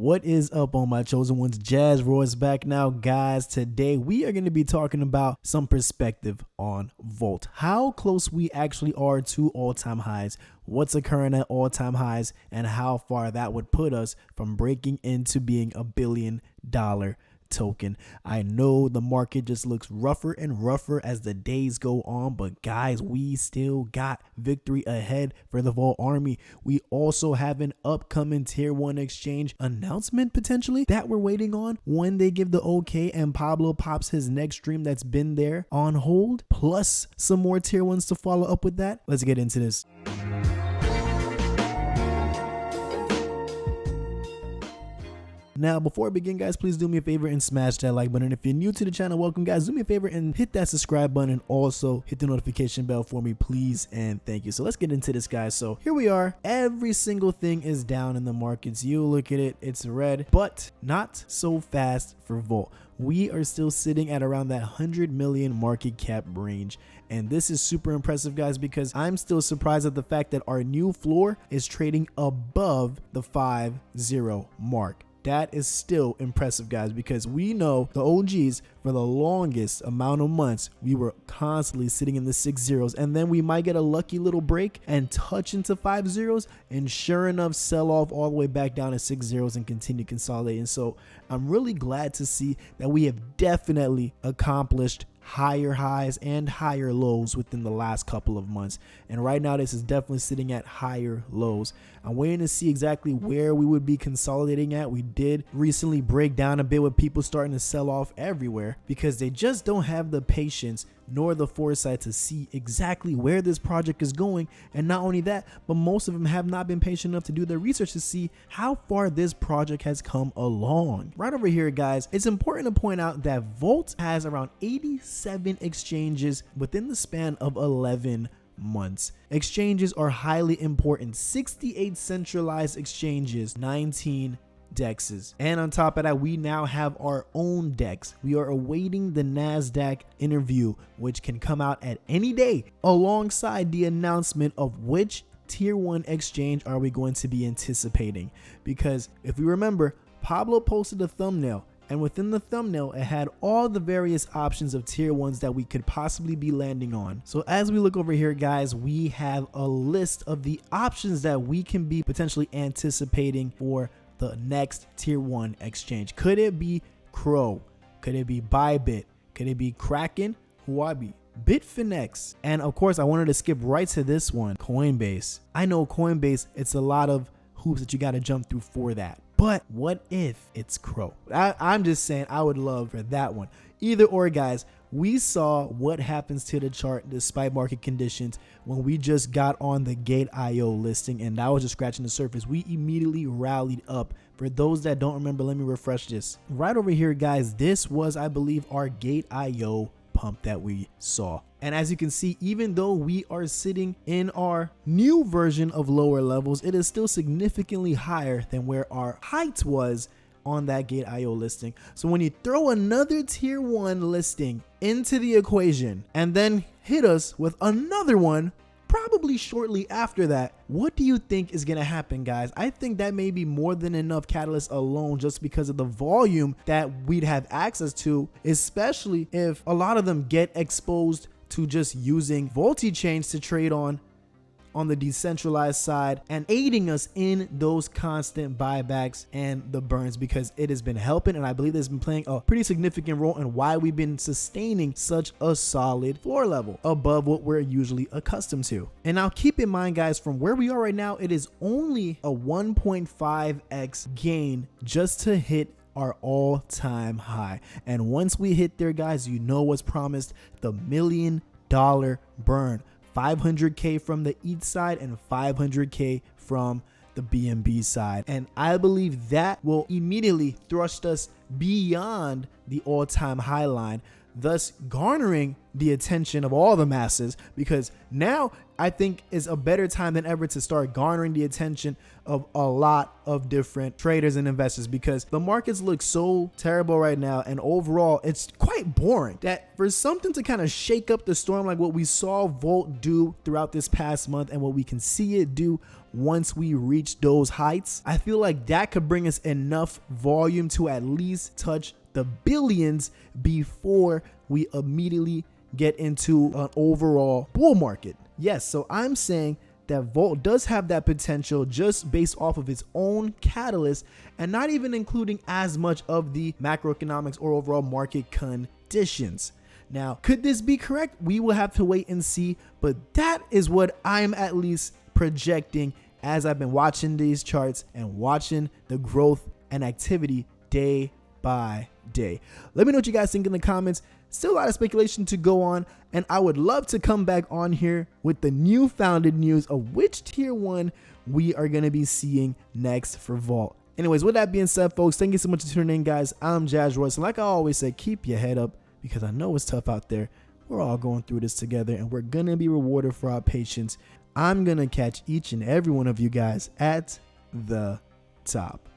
What is up, all my chosen ones? Jazz Roy's back now, guys. Today we are going to be talking about some perspective on Volt, how close we actually are to all-time highs, what's occurring at all-time highs, and how far that would put us from breaking into being a $1 billion token. I know the market just looks rougher and rougher as the days go on, but guys, we still got victory ahead for the Vault Army. We also have an upcoming tier 1 exchange announcement potentially that we're waiting on when they give the okay and Pablo pops his next stream that's been there on hold, plus some more tier 1s to follow up with that. Let's get into this. Now, before I begin, guys, please do me a favor and smash that like button. If you're new to the channel, welcome, guys. Do me a favor and hit that subscribe button and also hit the notification bell for me, please, and thank you. So let's get into this, guys. So here we are. Every single thing is down in the markets. You look at it, it's red, but not so fast for Volt. We are still sitting at around that 100 million market cap range. And this is super impressive, guys, because I'm still surprised at the fact that our new floor is trading above the 5-0 mark. That is still impressive, guys, because we know the OGs for the longest amount of months, we were constantly sitting in the 6 zeros, and then we might get a lucky little break and touch into 5 zeros, and sure enough, sell off all the way back down to 6 zeros and continue consolidating. So I'm really glad to see that we have definitely accomplished higher highs and higher lows within the last couple of months, and right now this is definitely sitting at higher lows. I'm waiting to see exactly where we would be consolidating at. We did recently break down a bit with people starting to sell off everywhere because they just don't have the patience nor the foresight to see exactly where this project is going. And not only that, but most of them have not been patient enough to do their research to see how far this project has come along. Right over here, guys, it's important to point out that Volt has around 87 exchanges within the span of 11 months. Exchanges are highly important. 68 centralized exchanges, 19 dexes, and on top of that, we now have our own dex. We are awaiting the NASDAQ interview, which can come out at any day, alongside the announcement of which tier 1 exchange are we going to be anticipating. Because if we remember, Pablo posted a thumbnail, and within the thumbnail it had all the various options of tier 1s that we could possibly be landing on. So as we look over here, guys, we have a list of the options that we can be potentially anticipating for the next tier 1 exchange. Could it be Crow? Could it be Bybit? Could it be Kraken, Huobi, Bitfinex? And of course, I wanted to skip right to this one, Coinbase. I know Coinbase, it's a lot of hoops that you got to jump through for that, but what if it's Crow? I'm just saying, I would love for that one. Either or, guys, we saw what happens to the chart despite market conditions when we just got on the Gate.io listing, and that was just scratching the surface. We immediately rallied up. For those that don't remember, let me refresh this. Right over here, guys, this was, I believe, our Gate.io pump that we saw. And as you can see, even though we are sitting in our new version of lower levels, it is still significantly higher than where our height was on that Gate.io listing. So when you throw another tier 1 listing into the equation and then hit us with another one probably shortly after that, what do you think is gonna happen, guys? I think that may be more than enough catalyst alone, just because of the volume that we'd have access to, especially if a lot of them get exposed to just using multi-chains to trade on the decentralized side and aiding us in those constant buybacks and the burns, because it has been helping, and I believe it's been playing a pretty significant role in why we've been sustaining such a solid floor level above what we're usually accustomed to. And now keep in mind, guys, from where we are right now, it is only a 1.5x gain just to hit our all-time high. And once we hit there, guys, you know what's promised: the $1 million burn. 500K from the ETH side and 500K from the BNB side. And I believe that will immediately thrust us beyond the all-time high line, thus garnering the attention of all the masses, because now I think is a better time than ever to start garnering the attention of a lot of different traders and investors, because the markets look so terrible right now, and overall it's quite boring. That for something to kind of shake up the storm like what we saw Volt do throughout this past month and what we can see it do once we reach those heights, I feel like that could bring us enough volume to at least touch the billions before we immediately get into an overall bull market. Yes, so I'm saying that Volt does have that potential just based off of its own catalyst and not even including as much of the macroeconomics or overall market conditions. Now, could this be correct? We will have to wait and see, but that is what I'm at least projecting as I've been watching these charts and watching the growth and activity day by day. Let me know what you guys think in the comments. Still a lot of speculation to go on, and I would love to come back on here with the new founded news of which tier 1 we are going to be seeing next for Vault. Anyways, with that being said, folks, thank you so much for tuning in, guys. I'm Jazz Royce, and like I always say, keep your head up, because I know it's tough out there. We're all going through this together, and we're going to be rewarded for our patience. I'm going to catch each and every one of you guys at the top.